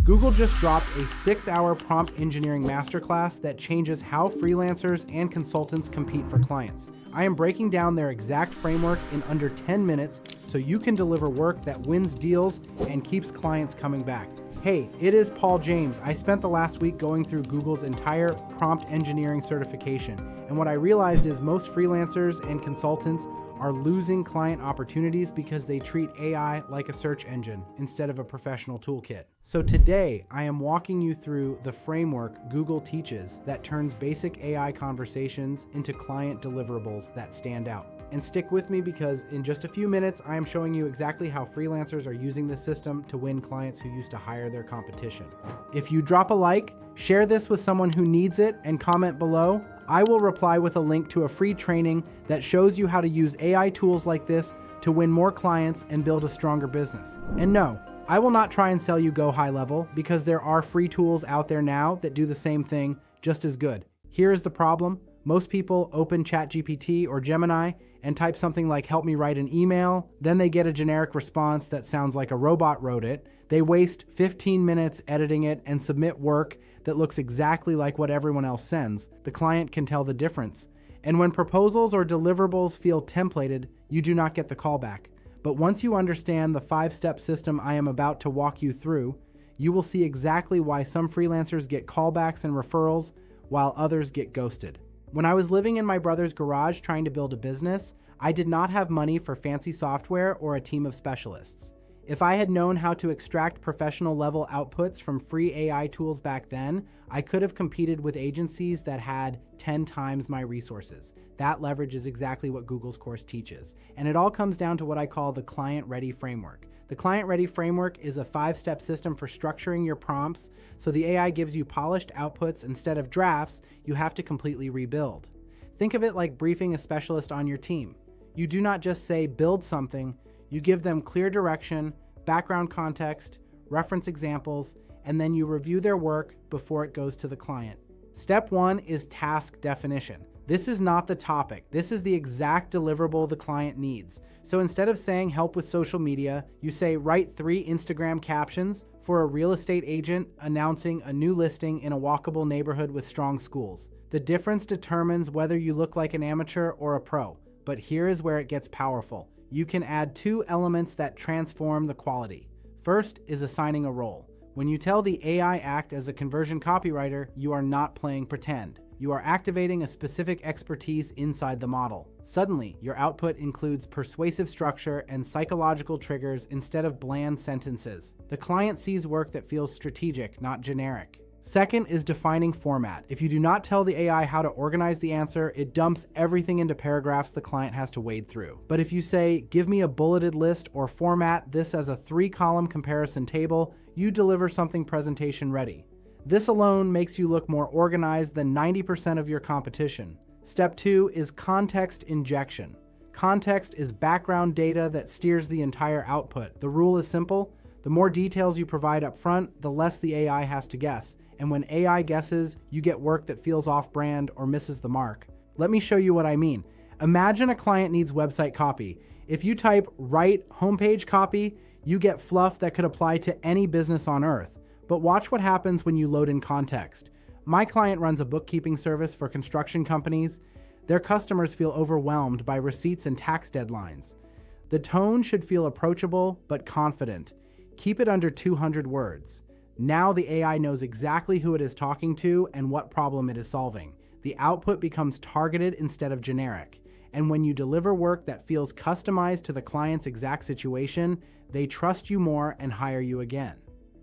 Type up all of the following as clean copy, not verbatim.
Google just dropped a 6-hour prompt engineering masterclass that changes how freelancers and consultants compete for clients. I am breaking down their exact framework in under 10 minutes so you can deliver work that wins deals and keeps clients coming back. Hey, it is Paul James. I spent the last week going through Google's entire prompt engineering certification, and what I realized is most freelancers and consultants are losing client opportunities because they treat AI like a search engine instead of a professional toolkit. So today, I am walking you through the framework Google teaches that turns basic AI conversations into client deliverables that stand out. And stick with me because in just a few minutes, I am showing you exactly how freelancers are using this system to win clients who used to hire their competition. If you drop a like, share this with someone who needs it, and comment below, I will reply with a link to a free training that shows you how to use AI tools like this to win more clients and build a stronger business. And no, I will not try and sell you Go High Level because there are free tools out there now that do the same thing just as good. Here is the problem. Most people open ChatGPT or Gemini and type something like help me write an email. Then they get a generic response that sounds like a robot wrote it. They waste 15 minutes editing it and submit work that looks exactly like what everyone else sends. The client can tell the difference. And when proposals or deliverables feel templated, you do not get the callback. But once you understand the 5-step system I am about to walk you through, you will see exactly why some freelancers get callbacks and referrals while others get ghosted. When I was living in my brother's garage trying to build a business, I did not have money for fancy software or a team of specialists. If I had known how to extract professional level outputs from free AI tools back then, I could have competed with agencies that had 10 times my resources. That leverage is exactly what Google's course teaches. And it all comes down to what I call the client-ready framework. The client-ready framework is a 5-step system for structuring your prompts, so the AI gives you polished outputs instead of drafts you have to completely rebuild. Think of it like briefing a specialist on your team. You do not just say, build something, you give them clear direction, background context, reference examples, and then you review their work before it goes to the client. Step 1 is task definition. This is not the topic. This is the exact deliverable the client needs. So instead of saying help with social media, you say write 3 Instagram captions for a real estate agent announcing a new listing in a walkable neighborhood with strong schools. The difference determines whether you look like an amateur or a pro. But here is where it gets powerful. You can add 2 elements that transform the quality. First is assigning a role. When you tell the AI act as a conversion copywriter, you are not playing pretend. You are activating a specific expertise inside the model. Suddenly, your output includes persuasive structure and psychological triggers instead of bland sentences. The client sees work that feels strategic, not generic. Second is defining format. If you do not tell the AI how to organize the answer, it dumps everything into paragraphs the client has to wade through. But if you say, give me a bulleted list or format this as a 3-column comparison table, you deliver something presentation ready. This alone makes you look more organized than 90% of your competition. Step 2 is context injection. Context is background data that steers the entire output. The rule is simple. The more details you provide up front, the less the AI has to guess. And when AI guesses, you get work that feels off-brand or misses the mark. Let me show you what I mean. Imagine a client needs website copy. If you type write homepage copy, you get fluff that could apply to any business on earth. But watch what happens when you load in context. My client runs a bookkeeping service for construction companies. Their customers feel overwhelmed by receipts and tax deadlines. The tone should feel approachable but confident. Keep it under 200 words. Now the AI knows exactly who it is talking to and what problem it is solving. The output becomes targeted instead of generic. And when you deliver work that feels customized to the client's exact situation, they trust you more and hire you again.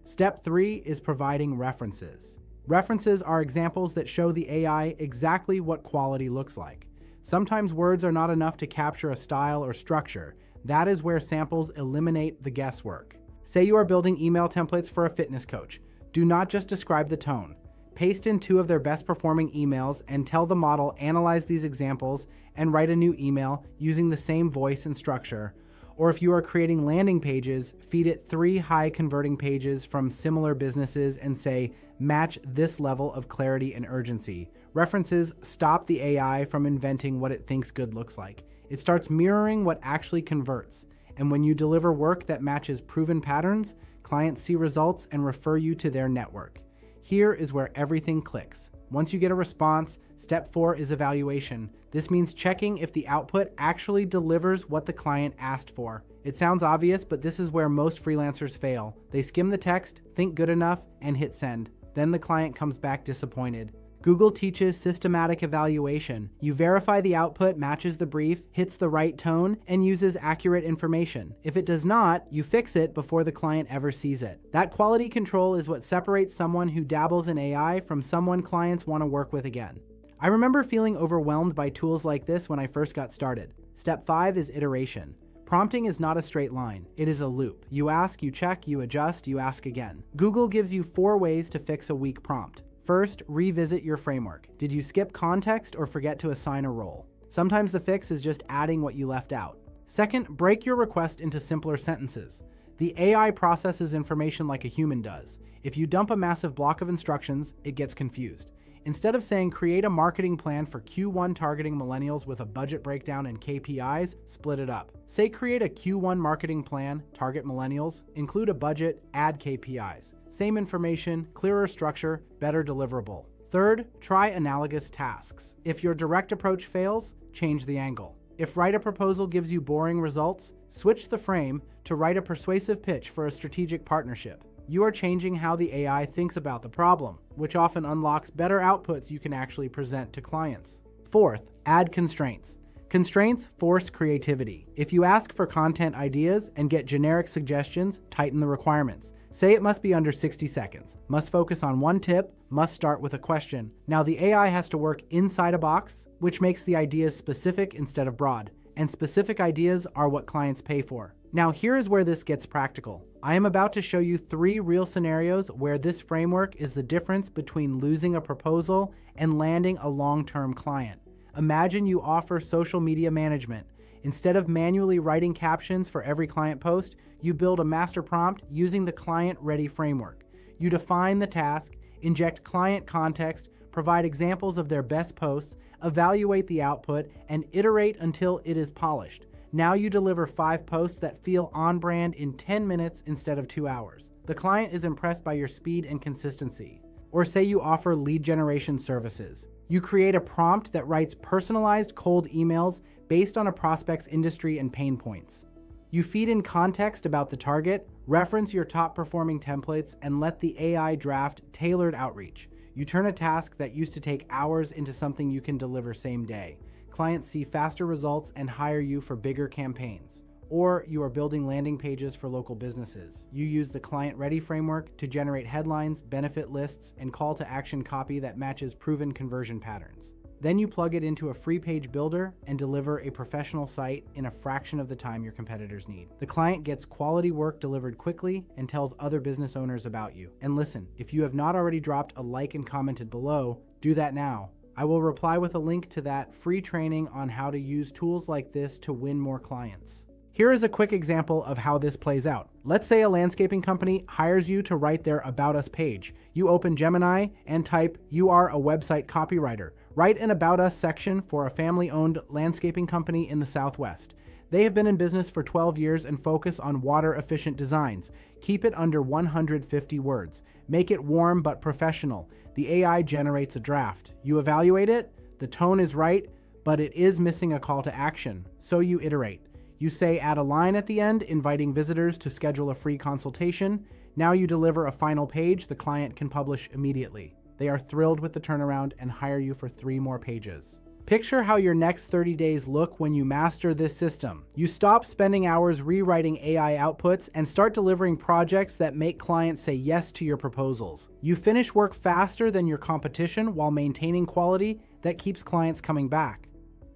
Step 3 is providing references. References are examples that show the AI exactly what quality looks like. Sometimes words are not enough to capture a style or structure. That is where samples eliminate the guesswork. Say you are building email templates for a fitness coach. Do not just describe the tone. Paste in 2 of their best performing emails and tell the model analyze these examples and write a new email using the same voice and structure. Or if you are creating landing pages, feed it 3 high converting pages from similar businesses and say, match this level of clarity and urgency. References stop the AI from inventing what it thinks good looks like. It starts mirroring what actually converts. And when you deliver work that matches proven patterns, Clients see results and refer you to their network. Here is where everything clicks. Once you get a response, step 4 is evaluation. This means checking if the output actually delivers what the client asked for. It sounds obvious, but this is where most freelancers fail. They skim the text, think good enough, and hit send. Then the client comes back disappointed. Google teaches systematic evaluation. You verify the output matches the brief, hits the right tone, and uses accurate information. If it does not, you fix it before the client ever sees it. That quality control is what separates someone who dabbles in AI from someone clients want to work with again. I remember feeling overwhelmed by tools like this when I first got started. Step 5 is iteration. Prompting is not a straight line. It is a loop. You ask, you check, you adjust, you ask again. Google gives you 4 ways to fix a weak prompt. First, revisit your framework. Did you skip context or forget to assign a role? Sometimes the fix is just adding what you left out. Second, break your request into simpler sentences. The AI processes information like a human does. If you dump a massive block of instructions, it gets confused. Instead of saying create a marketing plan for Q1 targeting millennials with a budget breakdown and KPIs, split it up. Say create a Q1 marketing plan, target millennials, include a budget, add KPIs. Same information, clearer structure, better deliverable. Third, try analogous tasks. If your direct approach fails, change the angle. If write a proposal gives you boring results, switch the frame to write a persuasive pitch for a strategic partnership. You are changing how the AI thinks about the problem, which often unlocks better outputs you can actually present to clients. Fourth, add constraints. Constraints force creativity. If you ask for content ideas and get generic suggestions, tighten the requirements. Say it must be under 60 seconds, must focus on one tip, must start with a question. Now the AI has to work inside a box, which makes the ideas specific instead of broad. And specific ideas are what clients pay for. Now here is where this gets practical. I am about to show you 3 real scenarios where this framework is the difference between losing a proposal and landing a long-term client. Imagine you offer social media management. Instead of manually writing captions for every client post, you build a master prompt using the client-ready framework. You define the task, inject client context, provide examples of their best posts, evaluate the output, and iterate until it is polished. Now you deliver 5 posts that feel on brand in 10 minutes instead of 2 hours. The client is impressed by your speed and consistency. Or say you offer lead generation services. You create a prompt that writes personalized cold emails based on a prospect's industry and pain points. You feed in context about the target, reference your top performing templates, and let the AI draft tailored outreach. You turn a task that used to take hours into something you can deliver same day. Clients see faster results and hire you for bigger campaigns. Or you are building landing pages for local businesses. You use the client-ready framework to generate headlines, benefit lists, and call to action copy that matches proven conversion patterns. Then you plug it into a free page builder and deliver a professional site in a fraction of the time your competitors need. The client gets quality work delivered quickly and tells other business owners about you. And listen, if you have not already dropped a like and commented below, do that now. I will reply with a link to that free training on how to use tools like this to win more clients. Here is a quick example of how this plays out. Let's say a landscaping company hires you to write their About Us page. You open Gemini and type, "You are a website copywriter." Write an About Us section for a family-owned landscaping company in the Southwest. They have been in business for 12 years and focus on water-efficient designs. Keep it under 150 words. Make it warm but professional. The AI generates a draft. You evaluate it, the tone is right, but it is missing a call to action. So you iterate. You say add a line at the end, inviting visitors to schedule a free consultation. Now you deliver a final page the client can publish immediately. They are thrilled with the turnaround and hire you for 3 more pages. Picture how your next 30 days look when you master this system. You stop spending hours rewriting AI outputs and start delivering projects that make clients say yes to your proposals. You finish work faster than your competition while maintaining quality that keeps clients coming back.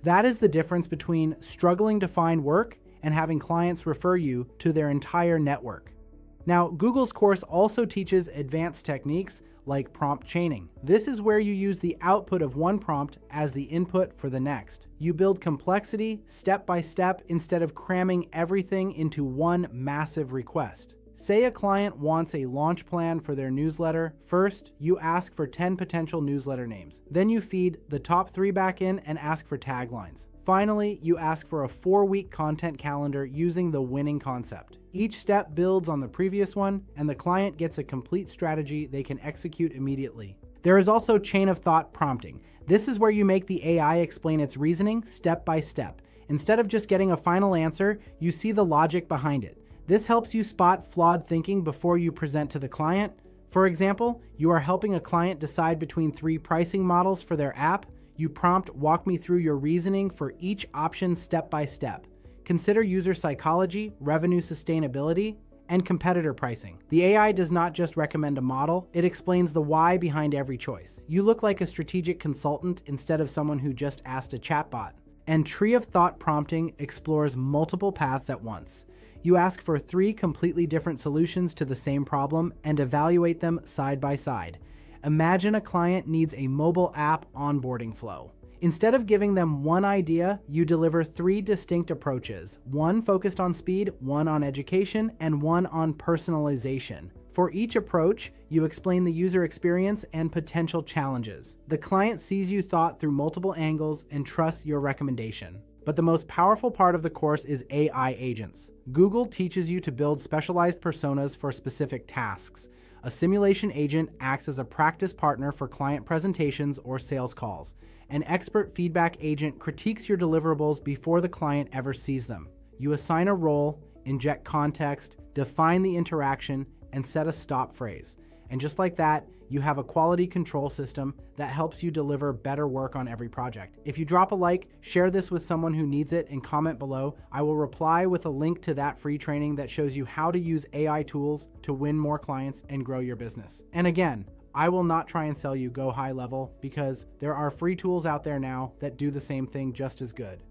That is the difference between struggling to find work and having clients refer you to their entire network. Now, Google's course also teaches advanced techniques like prompt chaining. This is where you use the output of one prompt as the input for the next. You build complexity step by step instead of cramming everything into one massive request. Say a client wants a launch plan for their newsletter. First, you ask for 10 potential newsletter names. Then you feed the top 3 back in and ask for taglines. Finally, you ask for a 4-week content calendar using the winning concept. Each step builds on the previous one, and the client gets a complete strategy they can execute immediately. There is also chain of thought prompting. This is where you make the AI explain its reasoning step by step. Instead of just getting a final answer, you see the logic behind it. This helps you spot flawed thinking before you present to the client. For example, you are helping a client decide between 3 pricing models for their app. You prompt, "Walk me through your reasoning for each option step by step. Consider user psychology, revenue sustainability, and competitor pricing." The AI does not just recommend a model, it explains the why behind every choice. You look like a strategic consultant instead of someone who just asked a chatbot. And tree of thought prompting explores multiple paths at once. You ask for 3 completely different solutions to the same problem and evaluate them side by side. Imagine a client needs a mobile app onboarding flow. Instead of giving them one idea, you deliver 3 distinct approaches, one focused on speed, one on education, and one on personalization. For each approach, you explain the user experience and potential challenges. The client sees you thought through multiple angles and trusts your recommendation. But the most powerful part of the course is AI agents. Google teaches you to build specialized personas for specific tasks. A simulation agent acts as a practice partner for client presentations or sales calls. An expert feedback agent critiques your deliverables before the client ever sees them. You assign a role, inject context, define the interaction, and set a stop phrase. And just like that, you have a quality control system that helps you deliver better work on every project. If you drop a like, share this with someone who needs it, and comment below, I will reply with a link to that free training that shows you how to use AI tools to win more clients and grow your business. And again, I will not try and sell you go high level because there are free tools out there now that do the same thing just as good.